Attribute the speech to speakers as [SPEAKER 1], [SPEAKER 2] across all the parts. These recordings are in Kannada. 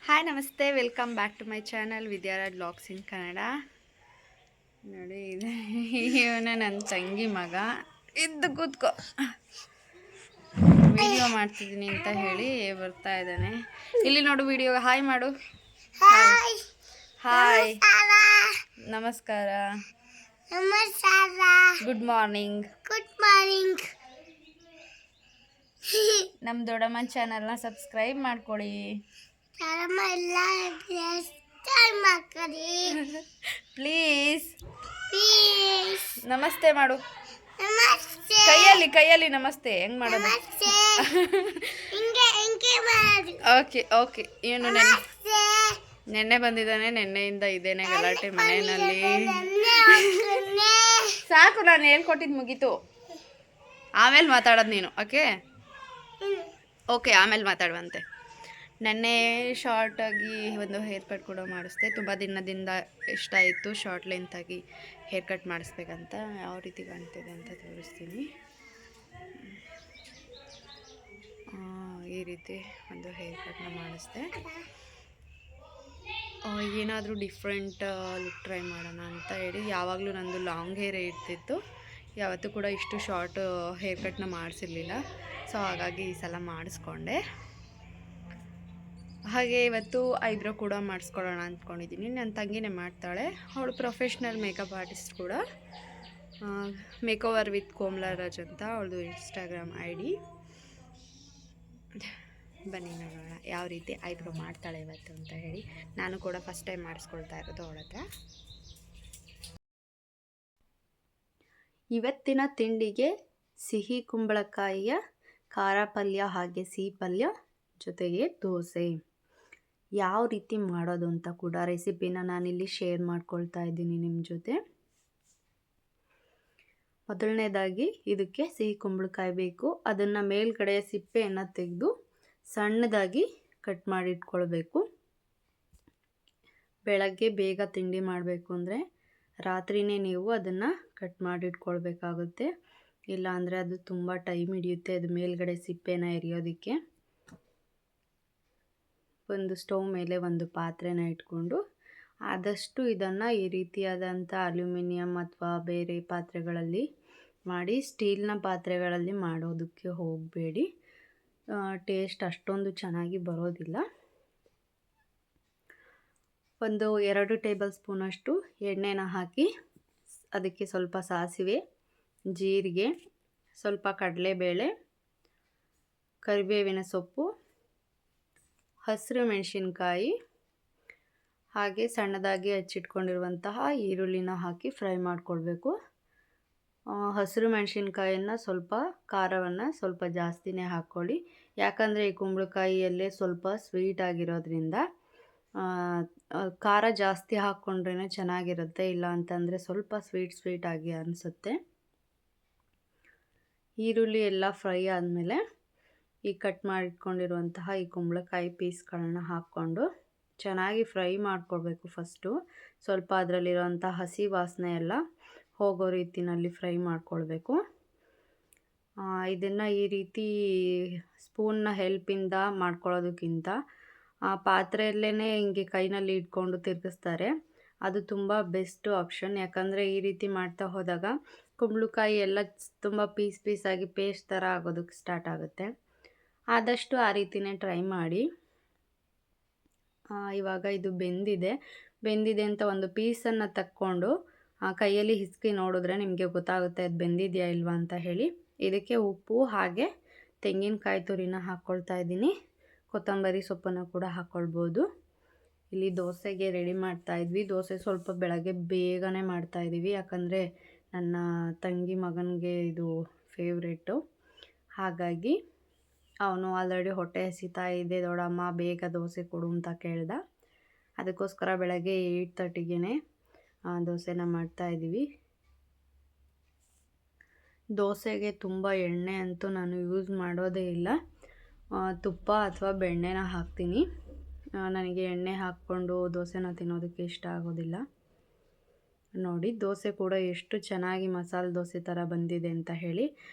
[SPEAKER 1] ಹಾಯ್ ನಮಸ್ತೆ, welcome back to my channel Vidyaraj vlogs in Kannada. ನೋಡಿ, ಇವನು ನನ್ನ ತಂಗಿ ಮಗ. ಇದ್ದು ಕೂತ್ಕೋ, ವಿಡಿಯೋ ಮಾಡ್ತಿದ್ದೀನಿ ಅಂತ ಹೇಳಿ ಬರ್ತಾ ಇದ್ದಾನೆ. ಇಲ್ಲಿ ನೋಡು, ವಿಡಿಯೋ ಹಾಯ್ ಮಾಡು. ಹಾಯ್, ನಮಸ್ಕಾರ, ಗುಡ್ ಮಾರ್ನಿಂಗ್. ನಮ್ಮ ದೊಡ್ಡಮ್ಮನ ಚಾನಲ್ನ ಸಬ್ಸ್ಕ್ರೈಬ್ ಮಾಡ್ಕೊಳ್ಳಿ ಪ್ಲೀಸ್. ನಮಸ್ತೆ ಮಾಡು. ಕೈಯಲ್ಲಿ ನಮಸ್ತೆ ಹೆಂಗ್ ಮಾಡೋದು? ಓಕೆ. ಇವನು ನೆನ್ನೆ ಬಂದಿದ್ದಾನೆ. ನೆನ್ನೆಯಿಂದ ಇದೇನೆ ಗಲಾಟೆ ಮನೆಯಲ್ಲಿ. ಸಾಕು, ನಾನು ಹೇಳ್ಕೊಟ್ಟಿದ್ದು ಮುಗೀತು. ಆಮೇಲೆ ಮಾತಾಡೋದು ನೀನು. ಓಕೆ, ಆಮೇಲೆ ಮಾತಾಡುವಂತೆ. ನೆನ್ನೆ ಶಾರ್ಟಾಗಿ ಒಂದು ಹೇರ್ ಕಟ್ ಕೂಡ ಮಾಡಿಸ್ದೆ. ತುಂಬ ದಿನದಿಂದ ಇಷ್ಟ ಆಯಿತು ಶಾರ್ಟ್ ಲೆಂತಾಗಿ ಹೇರ್ ಕಟ್ ಮಾಡಿಸ್ಬೇಕಂತ. ಯಾವ ರೀತಿ ಕಾಣ್ತಿದೆ ಅಂತ ತೋರಿಸ್ತೀನಿ. ಈ ರೀತಿ ಒಂದು ಹೇರ್ ಕಟ್ನ ಮಾಡಿಸ್ದೆ. ಏನಾದರೂ ಡಿಫ್ರೆಂಟ್ ಲುಕ್ ಟ್ರೈ ಮಾಡೋಣ ಅಂತ ಹೇಳಿ. ಯಾವಾಗಲೂ ನಂದು ಲಾಂಗ್ ಹೇರ್ ಇರ್ತಿತ್ತು, ಯಾವತ್ತೂ ಕೂಡ ಇಷ್ಟು ಶಾರ್ಟ್ ಹೇರ್ ಕಟ್ನ ಮಾಡಿಸಿರ್ಲಿಲ್ಲ. ಸೊ ಹಾಗಾಗಿ ಈ ಸಲ ಮಾಡಿಸ್ಕೊಂಡೆ. ಹಾಗೆ ಇವತ್ತು ಐಬ್ರೋ ಕೂಡ ಮಾಡಿಸ್ಕೊಳ್ಳೋಣ ಅಂದ್ಕೊಂಡಿದ್ದೀನಿ. ನನ್ನ ತಂಗಿನೇ ಮಾಡ್ತಾಳೆ. ಅವಳು ಪ್ರೊಫೆಷ್ನಲ್ ಮೇಕಪ್ ಆರ್ಟಿಸ್ಟ್ ಕೂಡ. ಮೇಕೋವರ್ ವಿತ್ ಕೋಮ್ಲಾರಾಜ್ ಅಂತ ಅವಳದು ಇನ್ಸ್ಟಾಗ್ರಾಮ್ ID. ಬನ್ನಿ ನೋಡೋಣ ಯಾವ ರೀತಿ ಐಬ್ರೋ ಮಾಡ್ತಾಳೆ ಇವತ್ತು ಅಂತ ಹೇಳಿ. ನಾನು ಕೂಡ ಫಸ್ಟ್ ಟೈಮ್ ಮಾಡಿಸ್ಕೊಳ್ತಾ ಇರೋದು ಅವಳ ಹತ್ರ. ಇವತ್ತಿನ ತಿಂಡಿಗೆ ಸಿಹಿ ಕುಂಬಳಕಾಯಿಯ ಖಾರ ಪಲ್ಯ ಹಾಗೆ ಸಿಹಿ ಪಲ್ಯ ಜೊತೆಗೆ ದೋಸೆ. ಯಾವ ರೀತಿ ಮಾಡೋದು ಅಂತ ಕೂಡ ರೆಸಿಪಿನ ನಾನಿಲ್ಲಿ ಶೇರ್ ಮಾಡ್ಕೊಳ್ತಾ ಇದ್ದೀನಿ ನಿಮ್ಮ ಜೊತೆ. ಮೊದಲನೇದಾಗಿ ಇದಕ್ಕೆ ಸಿಹಿ ಕುಂಬಳಕಾಯಿ ಬೇಕು. ಅದನ್ನು ಮೇಲ್ಗಡೆ ಸಿಪ್ಪೆಯನ್ನು ತೆಗೆದು ಸಣ್ಣದಾಗಿ ಕಟ್ ಮಾಡಿ ಇಟ್ಕೊಳ್ಬೇಕು. ಬೆಳಗ್ಗೆ ಬೇಗ ತಿಂಡಿ ಮಾಡಬೇಕು ಅಂದರೆ ರಾತ್ರಿನೇ ನೀವು ಅದನ್ನು ಕಟ್ ಮಾಡಿ ಇಟ್ಕೊಳ್ಬೇಕಾಗುತ್ತೆ. ಇಲ್ಲಾಂದರೆ ಅದು ತುಂಬ ಟೈಮ್ ಹಿಡಿಯುತ್ತೆ ಅದು ಮೇಲ್ಗಡೆ ಸಿಪ್ಪೆನ ಎರಿಯೋದಕ್ಕೆ. ಒಂದು ಸ್ಟವ್ ಮೇಲೆ ಒಂದು ಪಾತ್ರೆನ ಇಟ್ಕೊಂಡು ಆದಷ್ಟು ಇದನ್ನು ಈ ರೀತಿಯಾದಂಥ ಅಲ್ಯೂಮಿನಿಯಂ ಅಥವಾ ಬೇರೆ ಪಾತ್ರೆಗಳಲ್ಲಿ ಮಾಡಿ, ಸ್ಟೀಲ್ನ ಪಾತ್ರೆಗಳಲ್ಲಿ ಮಾಡೋದಕ್ಕೆ ಹೋಗಬೇಡಿ. ಟೇಸ್ಟ್ ಅಷ್ಟೊಂದು ಚೆನ್ನಾಗಿ ಬರೋದಿಲ್ಲ. ಒಂದು 2 ಟೇಬಲ್ ಸ್ಪೂನಷ್ಟು ಎಣ್ಣೆನ ಹಾಕಿ ಅದಕ್ಕೆ ಸ್ವಲ್ಪ ಸಾಸಿವೆ, ಜೀರಿಗೆ, ಸ್ವಲ್ಪ ಕಡಲೆಬೇಳೆ, ಕರಿಬೇವಿನ ಸೊಪ್ಪು, ಹಸಿರು ಮೆಣಸಿನ್ಕಾಯಿ ಹಾಗೆ ಸಣ್ಣದಾಗಿ ಹಚ್ಚಿಟ್ಕೊಂಡಿರುವಂತಹ ಈರುಳ್ಳಿನ ಹಾಕಿ ಫ್ರೈ ಮಾಡಿಕೊಳ್ಬೇಕು. ಹಸಿರು ಮೆಣಸಿನ್ಕಾಯನ್ನು ಸ್ವಲ್ಪ ಖಾರವನ್ನು ಸ್ವಲ್ಪ ಜಾಸ್ತಿನೇ ಹಾಕ್ಕೊಳ್ಳಿ. ಯಾಕಂದರೆ ಈ ಕುಂಬಳಕಾಯಿಯಲ್ಲೇ ಸ್ವಲ್ಪ ಸ್ವೀಟ್ ಆಗಿರೋದ್ರಿಂದ ಖಾರ ಜಾಸ್ತಿ ಹಾಕ್ಕೊಂಡ್ರೇ ಚೆನ್ನಾಗಿರುತ್ತೆ. ಇಲ್ಲ ಅಂತಂದರೆ ಸ್ವಲ್ಪ ಸ್ವೀಟ್ ಆಗಿ ಅನಿಸುತ್ತೆ. ಈರುಳ್ಳಿ ಎಲ್ಲ ಫ್ರೈ ಆದಮೇಲೆ ಈ ಕಟ್ ಮಾಡಿಟ್ಕೊಂಡಿರುವಂತಹ ಈ ಕುಂಬಳಕಾಯಿ ಪೀಸ್ಗಳನ್ನು ಹಾಕ್ಕೊಂಡು ಚೆನ್ನಾಗಿ ಫ್ರೈ ಮಾಡ್ಕೊಳ್ಬೇಕು. ಫಸ್ಟು ಸ್ವಲ್ಪ ಅದರಲ್ಲಿರೋಂಥ ಹಸಿ ವಾಸನೆ ಎಲ್ಲ ಹೋಗೋ ರೀತಿಯಲ್ಲಿ ಫ್ರೈ ಮಾಡ್ಕೊಳ್ಬೇಕು. ಇದನ್ನು ಈ ರೀತಿ ಸ್ಪೂನ್ನ ಹೆಲ್ಪಿಂದ ಮಾಡ್ಕೊಳ್ಳೋದಕ್ಕಿಂತ ಪಾತ್ರೆಯಲ್ಲೇ ಹಿಂಗೆ ಕೈನಲ್ಲಿ ಇಟ್ಕೊಂಡು ತಿರುಗಿಸ್ತಾರೆ, ಅದು ತುಂಬ ಬೆಸ್ಟ್ ಆಪ್ಷನ್. ಯಾಕಂದರೆ ಈ ರೀತಿ ಮಾಡ್ತಾ ಹೋದಾಗ ಕುಂಬಳಕಾಯಿ ಎಲ್ಲ ತುಂಬ ಪೀಸಾಗಿ ಪೇಸ್ಟ್ ಥರ ಆಗೋದಕ್ಕೆ ಸ್ಟಾರ್ಟ್ ಆಗುತ್ತೆ. ಆದಷ್ಟು ಆ ರೀತಿಯೇ ಟ್ರೈ ಮಾಡಿ. ಇವಾಗ ಇದು ಬೆಂದಿದೆ ಅಂತ ಒಂದು ಪೀಸನ್ನು ತಕ್ಕೊಂಡು ಕೈಯಲ್ಲಿ ಹಿಸ್ಕಿ ನೋಡಿದ್ರೆ ನಿಮಗೆ ಗೊತ್ತಾಗುತ್ತೆ ಅದು ಬೆಂದಿದೆಯಾ ಇಲ್ವಾ ಅಂತ ಹೇಳಿ. ಇದಕ್ಕೆ ಉಪ್ಪು ಹಾಗೆ ತೆಂಗಿನಕಾಯಿ ತುರಿನ ಹಾಕ್ಕೊಳ್ತಾ ಇದ್ದೀನಿ. ಕೊತ್ತಂಬರಿ ಸೊಪ್ಪನ್ನು ಕೂಡ ಹಾಕ್ಕೊಳ್ಬೋದು. ಇಲ್ಲಿ ದೋಸೆಗೆ ರೆಡಿ ಮಾಡ್ತಾಯಿದ್ವಿ. ದೋಸೆ ಸ್ವಲ್ಪ ಬೆಳಗ್ಗೆ ಬೇಗನೆ ಮಾಡ್ತಾಯಿದ್ದೀವಿ, ಯಾಕಂದರೆ ನನ್ನ ತಂಗಿ ಮಗನಿಗೆ ಇದು ಫೇವ್ರೇಟು. ಹಾಗಾಗಿ ಅವನು ಆಲ್ರೆಡಿ ಹೊಟ್ಟೆ ಹಸಿತಾ ಇದೆ, ದೊಡ್ಡಮ್ಮ ಬೇಗ ದೋಸೆ ಕೊಡು ಅಂತ ಕೇಳ್ದ. ಅದಕ್ಕೋಸ್ಕರ ಬೆಳಗ್ಗೆ 8:30ಗೆ ದೋಸೆನ ಮಾಡ್ತಾಯಿದ್ದೀವಿ. ದೋಸೆಗೆ ತುಂಬ ಎಣ್ಣೆ ಅಂತೂ ನಾನು ಯೂಸ್ ಮಾಡೋದೇ ಇಲ್ಲ. ತುಪ್ಪ ಅಥವಾ ಬೆಣ್ಣೆನ ಹಾಕ್ತೀನಿ. ನನಗೆ ಎಣ್ಣೆ ಹಾಕ್ಕೊಂಡು ದೋಸೆನ ತಿನ್ನೋದಕ್ಕೆ ಇಷ್ಟ ಆಗೋದಿಲ್ಲ. ನೋಡಿ, ದೋಸೆ ಕೂಡ ಎಷ್ಟು ಚೆನ್ನಾಗಿ ಮಸಾಲೆ ದೋಸೆ ಥರ ಬಂದಿದೆ ಅಂತ ಹೇಳಿ.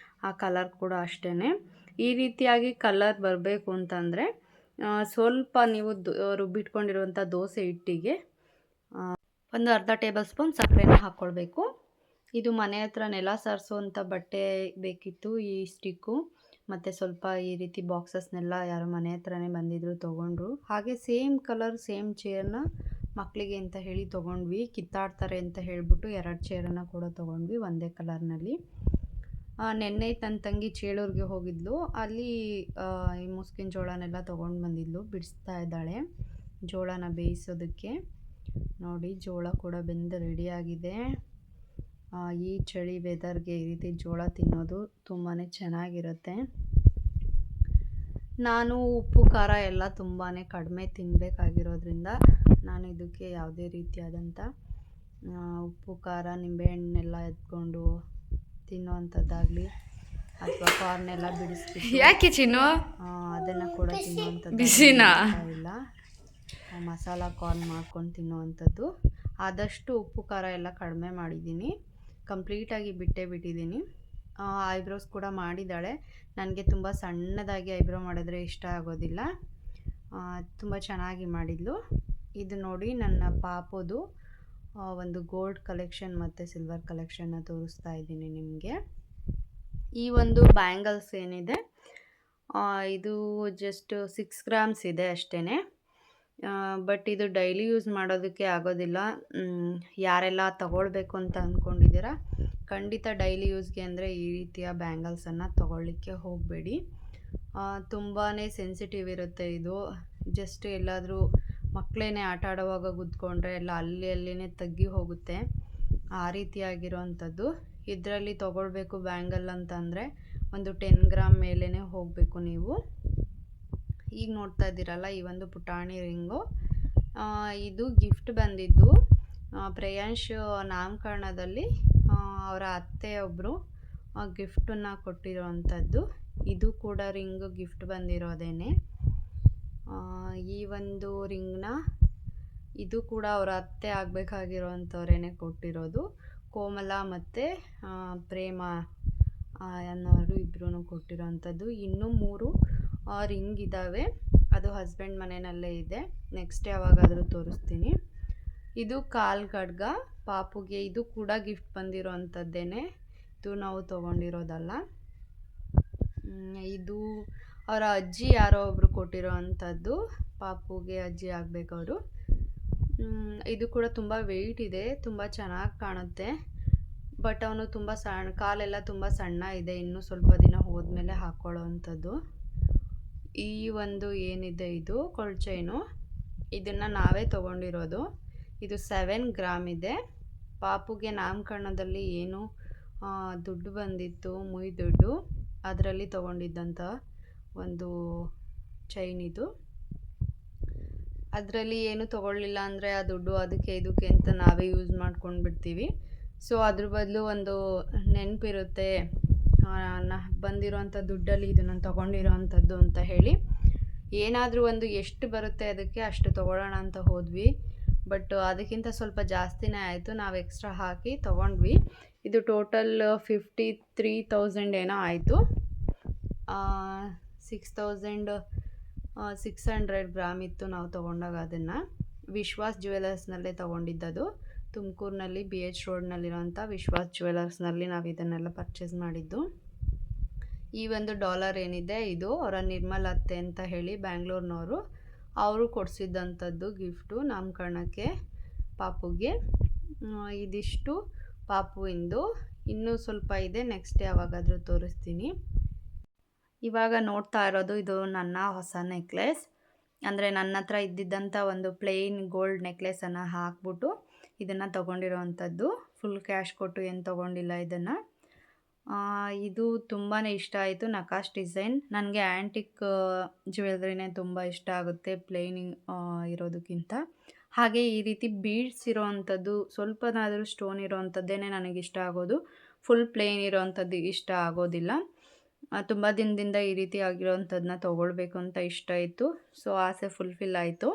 [SPEAKER 1] ಆ ಕಲರ್ ಕೂಡ ಅಷ್ಟೇ. ಈ ರೀತಿಯಾಗಿ ಕಲರ್ ಬರಬೇಕು ಅಂತಂದರೆ ಸ್ವಲ್ಪ ನೀವು ರುಬ್ಬಿಟ್ಕೊಂಡಿರುವಂಥ ದೋಸೆ ಹಿಟ್ಟಿಗೆ ಒಂದು ಅರ್ಧ ಟೇಬಲ್ ಸ್ಪೂನ್ ಸಕ್ಕರೆನ ಹಾಕ್ಕೊಳ್ಬೇಕು. ಇದು ಮನೆ ಹತ್ರ ನೆಲ ಸಾರಿಸುವಂಥ ಬಟ್ಟೆ ಬೇಕಿತ್ತು ಈ ಸ್ಟಿಕ್ಕು, ಮತ್ತು ಸ್ವಲ್ಪ ಈ ರೀತಿ ಬಾಕ್ಸಸ್ನೆಲ್ಲ ಯಾರೋ ಮನೆ ಹತ್ರನೇ ಬಂದಿದ್ದರು ತೊಗೊಂಡ್ರು. ಹಾಗೆ ಸೇಮ್ ಕಲರ್ ಸೇಮ್ ಚೇರ್ನ ಮಕ್ಕಳಿಗೆ ಅಂತ ಹೇಳಿ ತೊಗೊಂಡ್ವಿ, ಕಿತ್ತಾಡ್ತಾರೆ ಅಂತ ಹೇಳಿಬಿಟ್ಟು 2 ಚೇರನ್ನು ಕೂಡ ತೊಗೊಂಡ್ವಿ ಒಂದೇ ಕಲರ್ನಲ್ಲಿ. ನೆನ್ನೆ ನನ್ನ ತಂಗಿ ಚೇಳೂರಿಗೆ ಹೋಗಿದ್ಲು, ಅಲ್ಲಿ ಈ ಮುಸ್ಕಿನ ಜೋಳನೆಲ್ಲ ತೊಗೊಂಡು ಬಂದಿದ್ಲು, ಬಿಡಿಸ್ತಾ ಇದ್ದಾಳೆ ಜೋಳನ ಬೇಯಿಸೋದಕ್ಕೆ. ನೋಡಿ ಜೋಳ ಕೂಡ ಬೆಂದು ರೆಡಿಯಾಗಿದೆ. ಈ ಚಳಿ ವೆದರ್ಗೆ ಈ ರೀತಿ ಜೋಳ ತಿನ್ನೋದು ತುಂಬಾ ಚೆನ್ನಾಗಿರುತ್ತೆ. ನಾನು ಉಪ್ಪು ಖಾರ ಎಲ್ಲ ತುಂಬಾ ಕಡಿಮೆ ತಿನ್ನಬೇಕಾಗಿರೋದ್ರಿಂದ ನಾನು ಇದಕ್ಕೆ ಯಾವುದೇ ರೀತಿಯಾದಂಥ ಉಪ್ಪು ಖಾರ ನಿಂಬೆಹಣ್ಣೆಲ್ಲ ಎತ್ಕೊಂಡು ತಿನ್ನುವಂಥದ್ದಾಗಲಿ ಅಥವಾ ಕಾರ್ನೆಲ್ಲ ಬಿಡಿಸ್ಬಿಟ್ಟು
[SPEAKER 2] ಯಾಕೆ ಚಿನ್ನು
[SPEAKER 1] ಅದನ್ನು ಕೂಡ ತಿನ್ನುವಂಥದ್ದು ಇಲ್ಲ. ಮಸಾಲ ಕಾರ್ನ್ ಮಾಡ್ಕೊಂಡು ತಿನ್ನುವಂಥದ್ದು. ಆದಷ್ಟು ಉಪ್ಪು ಖಾರ ಎಲ್ಲ ಕಡಿಮೆ ಮಾಡಿದ್ದೀನಿ, ಕಂಪ್ಲೀಟಾಗಿ ಬಿಟ್ಟಿದ್ದೀನಿ. ಐಬ್ರೋಸ್ ಕೂಡ ಮಾಡಿದ್ದಾಳೆ. ನನಗೆ ತುಂಬ ಸಣ್ಣದಾಗಿ ಐಬ್ರೋ ಮಾಡಿದ್ರೆ ಇಷ್ಟ ಆಗೋದಿಲ್ಲ, ತುಂಬ ಚೆನ್ನಾಗಿ ಮಾಡಿದ್ಲು. ಇದು ನೋಡಿ ನನ್ನ ಪಾಪುದು ಒಂದು ಗೋಲ್ಡ್ ಕಲೆಕ್ಷನ್ ಮತ್ತು ಸಿಲ್ವರ್ ಕಲೆಕ್ಷನ್ನ ತೋರಿಸ್ತಾ ಇದ್ದೀನಿ ನಿಮಗೆ. ಈ ಒಂದು ಬ್ಯಾಂಗಲ್ಸ್ ಏನಿದೆ ಇದು ಜಸ್ಟ್ 6 ಗ್ರಾಮ್ಸ್ ಇದೆ ಅಷ್ಟೇ. ಬಟ್ ಇದು ಡೈಲಿ ಯೂಸ್ ಮಾಡೋದಕ್ಕೆ ಆಗೋದಿಲ್ಲ. ಯಾರೆಲ್ಲ ತಗೊಳ್ಬೇಕು ಅಂತ ಅಂದ್ಕೊಂಡಿದ್ದೀರಾ ಖಂಡಿತ ಡೈಲಿ ಯೂಸ್ಗೆ ಅಂದರೆ ಈ ರೀತಿಯ ಬ್ಯಾಂಗಲ್ಸನ್ನು ತೊಗೊಳ್ಳಿಕ್ಕೆ ಹೋಗಬೇಡಿ. ತುಂಬಾ ಸೆನ್ಸಿಟಿವ್ ಇರುತ್ತೆ ಇದು. ಜಸ್ಟ್ ಎಲ್ಲಾದರೂ ಮಕ್ಕಳೇನೆ ಆಟ ಆಡುವಾಗ ಗುದ್ಕೊಂಡ್ರೆ ಎಲ್ಲ ಅಲ್ಲಿನೇ ತಗ್ಗಿ ಹೋಗುತ್ತೆ, ಆ ರೀತಿಯಾಗಿರೋವಂಥದ್ದು. ಇದರಲ್ಲಿ ತೊಗೊಳ್ಬೇಕು ಬ್ಯಾಂಗಲ್ ಅಂತಂದರೆ ಒಂದು 10 ಗ್ರಾಮ್ ಮೇಲೇ ಹೋಗಬೇಕು ನೀವು. ಈಗ ನೋಡ್ತಾ ಇದ್ದೀರಲ್ಲ ಈ ಒಂದು ಪುಟಾಣಿ ರಿಂಗು, ಇದು ಗಿಫ್ಟ್ ಬಂದಿದ್ದು ಪ್ರೇಯಾಂಶ್ ನಾಮಕರಣದಲ್ಲಿ ಅವರ ಅತ್ತೆಯೊಬ್ಬರು ಗಿಫ್ಟನ್ನು ಕೊಟ್ಟಿರೋವಂಥದ್ದು. ಇದು ಕೂಡ ರಿಂಗು ಗಿಫ್ಟ್ ಬಂದಿರೋದೇನೆ. ಈ ಒಂದು ರಿಂಗ್ನ ಇದು ಕೂಡ ಅವರ ಅತ್ತೆ ಆಗಬೇಕಾಗಿರೋವಂಥವ್ರೇ ಕೊಟ್ಟಿರೋದು. ಕೋಮಲ ಮತ್ತು ಪ್ರೇಮ ಅನ್ನೋರು ಇಬ್ಬರೂ ಕೊಟ್ಟಿರೋವಂಥದ್ದು. ಇನ್ನೂ 3 ರಿಂಗ್ ಇದ್ದಾವೆ, ಅದು ಹಸ್ಬೆಂಡ್ ಮನೆಯಲ್ಲೇ ಇದೆ, ನೆಕ್ಸ್ಟ್ ಯಾವಾಗಾದರೂ ತೋರಿಸ್ತೀನಿ. ಇದು ಕಾಲ್ ಖಡ್ಗ ಪಾಪುಗೆ, ಇದು ಕೂಡ ಗಿಫ್ಟ್ ಬಂದಿರೋವಂಥದ್ದೇನೆ, ಇದು ನಾವು ತೊಗೊಂಡಿರೋದಲ್ಲ. ಇದು ಅವರ ಅಜ್ಜಿ ಯಾರೋ ಒಬ್ಬರು ಕೊಟ್ಟಿರೋ ಅಂಥದ್ದು, ಪಾಪುಗೆ ಅಜ್ಜಿ ಆಗಬೇಕವರು. ಇದು ಕೂಡ ತುಂಬ ವೆಯ್ಟ್ ಇದೆ, ತುಂಬ ಚೆನ್ನಾಗಿ ಕಾಣುತ್ತೆ. ಬಟ್ ಅವನು ತುಂಬ ಕಾಲೆಲ್ಲ ತುಂಬ ಸಣ್ಣ ಇದೆ, ಇನ್ನೂ ಸ್ವಲ್ಪ ದಿನ ಹೋದ್ಮೇಲೆ ಹಾಕ್ಕೊಳ್ಳೋ ಅಂಥದ್ದು. ಈ ಒಂದು ಏನಿದೆ ಇದು ಕೊಳ್ಚೈನು, ಇದನ್ನು ನಾವೇ ತೊಗೊಂಡಿರೋದು. ಇದು 7 ಗ್ರಾಮ್ ಇದೆ. ಪಾಪುಗೆ ನಾಮಕರಣದಲ್ಲಿ ಏನು ದುಡ್ಡು ಬಂದಿತ್ತು, ಮುಯಿ ದುಡ್ಡು, ಅದರಲ್ಲಿ ತೊಗೊಂಡಿದ್ದಂಥ ಒಂದು ಚೈನ್ ಇದು. ಅದರಲ್ಲಿ ಏನು ತೊಗೊಳ್ಳಿಲ್ಲ ಅಂದರೆ ಆ ದುಡ್ಡು ಅದಕ್ಕೆ ಇದಕ್ಕೆ ಅಂತ ನಾವೇ ಯೂಸ್ ಮಾಡ್ಕೊಂಡು ಬಿಡ್ತೀವಿ. ಸೊ ಅದ್ರ ಬದಲು ಒಂದು ನೆನಪಿರುತ್ತೆ ಬಂದಿರೋವಂಥ ದುಡ್ಡಲ್ಲಿ ಇದನ್ನು ತೊಗೊಂಡಿರೋ ಅಂಥದ್ದು ಅಂತ ಹೇಳಿ, ಏನಾದರೂ ಒಂದು ಎಷ್ಟು ಬರುತ್ತೆ ಅದಕ್ಕೆ ಅಷ್ಟು ತೊಗೊಳ್ಳೋಣ ಅಂತ ಹೋದ್ವಿ. ಬಟ್ ಅದಕ್ಕಿಂತ ಸ್ವಲ್ಪ ಜಾಸ್ತಿನೇ ಆಯಿತು, ನಾವು ಎಕ್ಸ್ಟ್ರಾ ಹಾಕಿ ತೊಗೊಂಡ್ವಿ. ಇದು ಟೋಟಲ್ 53,000 ಏನೋ ಆಯಿತು. 6,600 ಗ್ರಾಮ್ ಇತ್ತು ನಾವು ತೊಗೊಂಡಾಗ. ಅದನ್ನು ವಿಶ್ವಾಸ್ ಜ್ಯುವೆಲರ್ಸ್ನಲ್ಲೇ ತೊಗೊಂಡಿದ್ದದು, ತುಮಕೂರಿನಲ್ಲಿ BH ರೋಡ್ನಲ್ಲಿರೋಂಥ ವಿಶ್ವಾಸ್ ಜ್ಯುವೆಲರ್ಸ್ನಲ್ಲಿ ನಾವು ಇದನ್ನೆಲ್ಲ ಪರ್ಚೇಸ್ ಮಾಡಿದ್ದು. ಈ ಒಂದು ಡಾಲರ್ ಏನಿದೆ ಇದು ಅವರ ನಿರ್ಮಲ ಅತ್ತೆ ಅಂತ ಹೇಳಿ ಬ್ಯಾಂಗ್ಳೂರ್ನವರು, ಅವರು ಕೊಡಿಸಿದ್ದಂಥದ್ದು ಗಿಫ್ಟು ನಾಮಕರಣಕ್ಕೆ ಪಾಪುಗೆ. ಇದಿಷ್ಟು ಪಾಪುವಿಂದು, ಇನ್ನೂ ಸ್ವಲ್ಪ ಇದೆ, ನೆಕ್ಸ್ಟ್ ಯಾವಾಗಾದರೂ ತೋರಿಸ್ತೀನಿ. ಇವಾಗ ನೋಡ್ತಾ ಇರೋದು ಇದು ನನ್ನ ಹೊಸ ನೆಕ್ಲೆಸ್. ಅಂದರೆ ನನ್ನ ಹತ್ರ ಇದ್ದಿದ್ದಂಥ ಒಂದು ಪ್ಲೇನ್ ಗೋಲ್ಡ್ ನೆಕ್ಲೆಸನ್ನು ಹಾಕ್ಬಿಟ್ಟು ಇದನ್ನು ತೊಗೊಂಡಿರೋವಂಥದ್ದು. ಫುಲ್ ಕ್ಯಾಶ್ ಕೊಟ್ಟು ಏನು ತೊಗೊಂಡಿಲ್ಲ ಇದನ್ನು. ಇದು ತುಂಬಾ ಇಷ್ಟ ಆಯಿತು, ನಕಾಶ್ ಡಿಸೈನ್. ನನಗೆ ಆ್ಯಂಟಿಕ್ ಜ್ಯುವೆಲ್ರಿನೇ ತುಂಬ ಇಷ್ಟ ಆಗುತ್ತೆ ಪ್ಲೇನ್ ಇರೋದಕ್ಕಿಂತ. ಹಾಗೆ ಈ ರೀತಿ ಬೀಡ್ಸ್ ಇರೋವಂಥದ್ದು, ಸ್ವಲ್ಪನಾದರೂ ಸ್ಟೋನ್ ಇರೋವಂಥದ್ದೇ ನನಗಿಷ್ಟ ಆಗೋದು, ಫುಲ್ ಪ್ಲೇನ್ ಇರೋವಂಥದ್ದು ಇಷ್ಟ ಆಗೋದಿಲ್ಲ. ತುಂಬ ದಿನದಿಂದ ಈ ರೀತಿ ಆಗಿರೋವಂಥದ್ದನ್ನ ತೊಗೊಳ್ಬೇಕು ಅಂತ ಇಷ್ಟ ಇತ್ತು, ಸೊ ಆಸೆ ಫುಲ್ಫಿಲ್ ಆಯಿತು.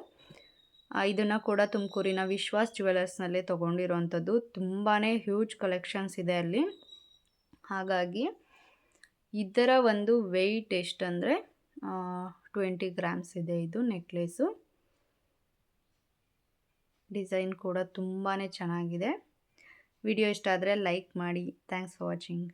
[SPEAKER 1] ಇದನ್ನು ಕೂಡ ತುಮಕೂರಿನ ವಿಶ್ವಾಸ್ ಜ್ಯುವೆಲರ್ಸ್ನಲ್ಲೇ ತೊಗೊಂಡಿರೋವಂಥದ್ದು. ತುಂಬಾ ಹ್ಯೂಜ್ ಕಲೆಕ್ಷನ್ಸ್ ಇದೆ ಅಲ್ಲಿ. ಹಾಗಾಗಿ ಇದರ ಒಂದು ವೆಯ್ಟ್ ಎಷ್ಟಂದರೆ 20 ಗ್ರಾಮ್ಸ್ ಇದೆ ಇದು ನೆಕ್ಲೇಸು. ಡಿಸೈನ್ ಕೂಡ ತುಂಬಾ ಚೆನ್ನಾಗಿದೆ. ವಿಡಿಯೋ ಇಷ್ಟ ಆದರೆ ಲೈಕ್ ಮಾಡಿ. Thanks for watching.